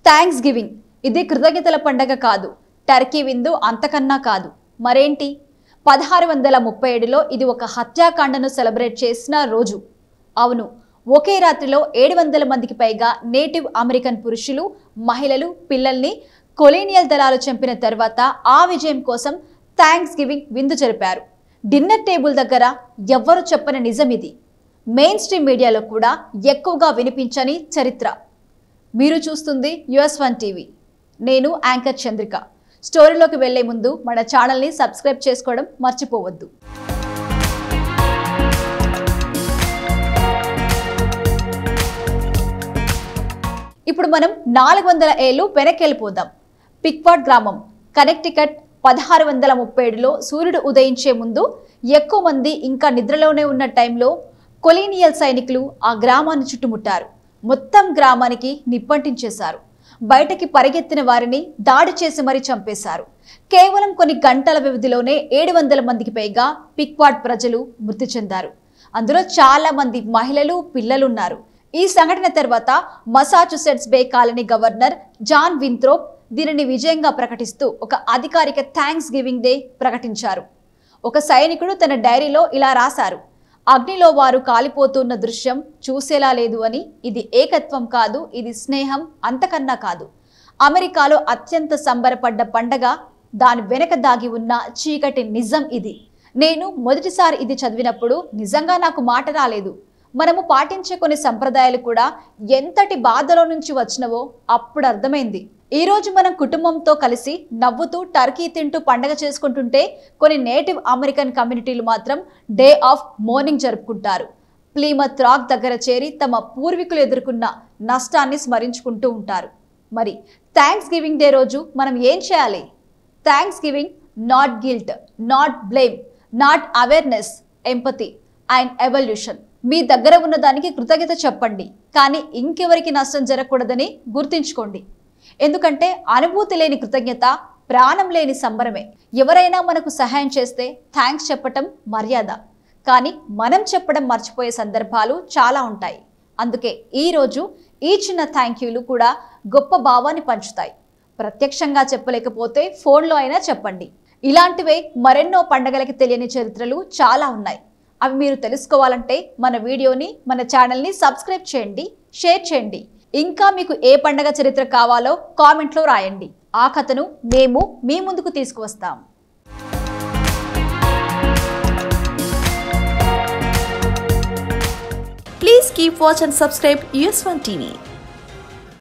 Thanks giving ఇది కృతజ్ఞతల పండగ కాదు, టర్కీ విందు అంతకన్నా కాదు. మరేంటి? 1637లో ఇది ఒక హత్యాకాండను సెలబ్రేట్ చేసిన రోజు. అవును, ఒకే రాత్రిలో 700 మందికి పైగా నేటివ్ అమెరికన్ పురుషులు, మహిళలు, పిల్లల్ని కొలీనియల్ దళాలు చంపిన తర్వాత ఆ విజయం కోసం థ్యాంక్స్ గివింగ్ విందు జరిపారు. డిన్నర్ టేబుల్ దగ్గర ఎవ్వరు చెప్పని నిజం ఇది. మెయిన్ స్ట్రీమ్ మీడియాలో కూడా ఎక్కువగా వినిపించని చరిత్ర. మీరు చూస్తుంది US1 టీవీ. నేను యాంకర్ చంద్రిక. స్టోరీలోకి వెళ్లే ముందు మన ఛానల్ని సబ్స్క్రైబ్ చేసుకోవడం మర్చిపోవద్దు. ఇప్పుడు మనం 400 ఏళ్లు వెనక్కెళ్ళిపోదాం. పిక్వార్డ్ గ్రామం, కనెక్టికట్. 1637లో సూర్యుడు ఉదయించే ముందు ఎక్కువ మంది ఇంకా నిద్రలోనే ఉన్న టైంలో కొలీనియల్ సైనికులు ఆ గ్రామాన్ని చుట్టుముట్టారు. మొత్తం గ్రామానికి నిప్పంటించేశారు. బయటకి పరిగెత్తిన వారిని దాడి చేసి మరీ చంపేశారు. కేవలం కొన్ని గంటల వ్యవధిలోనే 700 మందికి పైగా పిక్వార్డ్ ప్రజలు మృతి చెందారు. అందులో చాలా మంది మహిళలు, పిల్లలున్నారు. ఈ సంఘటన తర్వాత మసాచుసెట్స్ బే కాలనీ గవర్నర్ జాన్ వింత్రోప్ దీనిని విజయంగా ప్రకటిస్తూ ఒక అధికారిక థ్యాంక్స్ గివింగ్ డే ప్రకటించారు. ఒక సైనికుడు తన డైరీలో ఇలా రాశారు: అగ్నిలో వారు కాలిపోతున్న దృశ్యం చూసేలా లేదు అని. ఇది ఏకత్వం కాదు, ఇది స్నేహం, అంతకన్నా కాదు. అమెరికాలో అత్యంత సంబరపడ్డ పండగ, దాని వెనక దాగి ఉన్న చీకటి నిజం ఇది. నేను మొదటిసారి ఇది చదివినప్పుడు నిజంగా నాకు మాట రాలేదు. మనము పాటించే కొన్ని సంప్రదాయాలు కూడా ఎంతటి బాధలో నుంచి వచ్చినవో అప్పుడు అర్థమైంది. ఈ రోజు మనం కుటుంబంతో కలిసి నవ్వుతూ టర్కీ తింటూ పండగ చేసుకుంటుంటే, కొన్ని నేటివ్ అమెరికన్ కమ్యూనిటీలు మాత్రం డే ఆఫ్ మోర్నింగ్ జరుపుకుంటారు. ప్లీమత్ రాక్ దగ్గర చేరి తమ పూర్వీకులు ఎదుర్కొన్న నష్టాన్ని స్మరించుకుంటూ ఉంటారు. మరి థ్యాంక్స్ గివింగ్ డే రోజు మనం ఏం చేయాలి? Thanks giving not guilt, not blame, not awareness, empathy and evolution. మీ దగ్గర ఉన్న దానికి కృతజ్ఞత చెప్పండి, కానీ ఇంకెవరికి నష్టం జరగకూడదని గుర్తుంచుకోండి. ఎందుకంటే అనుభూతి లేని కృతజ్ఞత ప్రాణం లేని సంబరమే. ఎవరైనా మనకు సహాయం చేస్తే థ్యాంక్స్ చెప్పటం మర్యాద, కానీ మనం చెప్పడం మర్చిపోయే సందర్భాలు చాలా ఉంటాయి. అందుకే ఈరోజు ఈ చిన్న థ్యాంక్ యూలు కూడా గొప్ప భావాన్ని పంచుతాయి. ప్రత్యక్షంగా చెప్పలేకపోతే ఫోన్లో అయినా చెప్పండి. ఇలాంటివే మరెన్నో పండగలకి తెలియని చరిత్రలు చాలా ఉన్నాయి. అవి మీరు తెలుసుకోవాలంటే మన వీడియోని, మన ఛానల్ని సబ్స్క్రైబ్ చేయండి, షేర్ చేయండి. ఇంకా మీకు ఏ పండగ చరిత్ర కావాలో కామెంట్లో రాయండి. ఆ కథను మేము మీ ముందుకు తీసుకువస్తాం. Please keep watch and subscribe US1 TV.